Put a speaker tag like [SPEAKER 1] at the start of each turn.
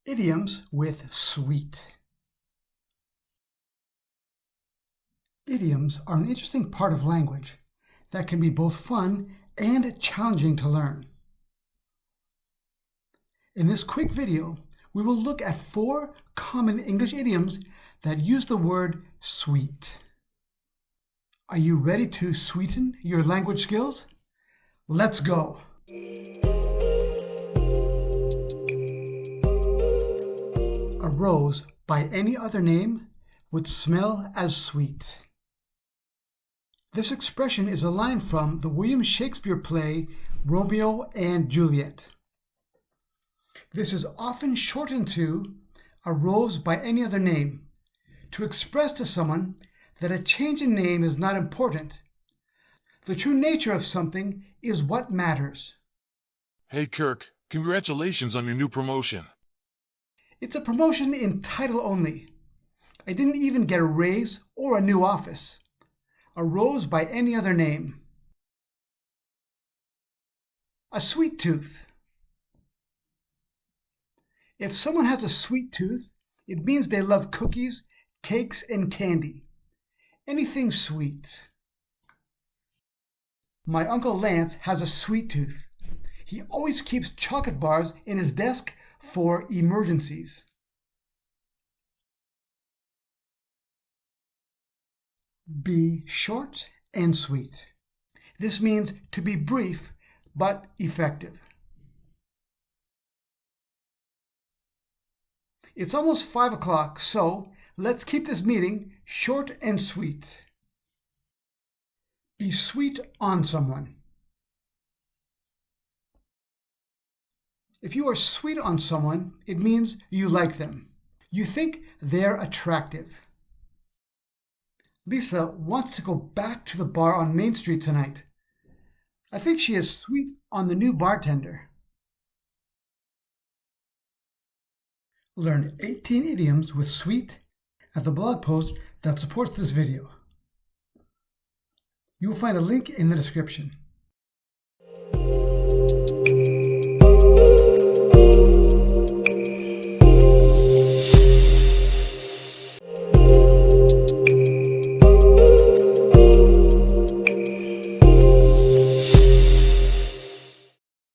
[SPEAKER 1] Idioms with sweet. Idioms are an interesting part of language that can be both fun and challenging to learn. In this quick video, we will look at 4 common English idioms that use the word sweet. Are you ready to sweeten your language skills? Let's go! A rose by any other name would smell as sweet. This expression is a line from the William Shakespeare play Romeo and Juliet. This is often shortened to a rose by any other name to express to someone that a change in name is not important. The true nature of something is what matters.
[SPEAKER 2] Hey Kirk, congratulations on your new promotion.
[SPEAKER 1] It's a promotion in title only. I didn't even get a raise or a new office. A rose by any other name. A sweet tooth. If someone has a sweet tooth, it means they love cookies, cakes, and candy. Anything sweet. My Uncle Lance has a sweet tooth. He always keeps chocolate bars in his desk for emergencies. Be short and sweet. This means to be brief but effective. It's almost 5 o'clock, so let's keep this meeting short and sweet. Be sweet on someone. If you are sweet on someone, it means you like them. You think they're attractive. Lisa wants to go back to the bar on Main Street tonight. I think she is sweet on the new bartender. Learn 18 idioms with sweet at the blog post that supports this video. You will find a link in the description.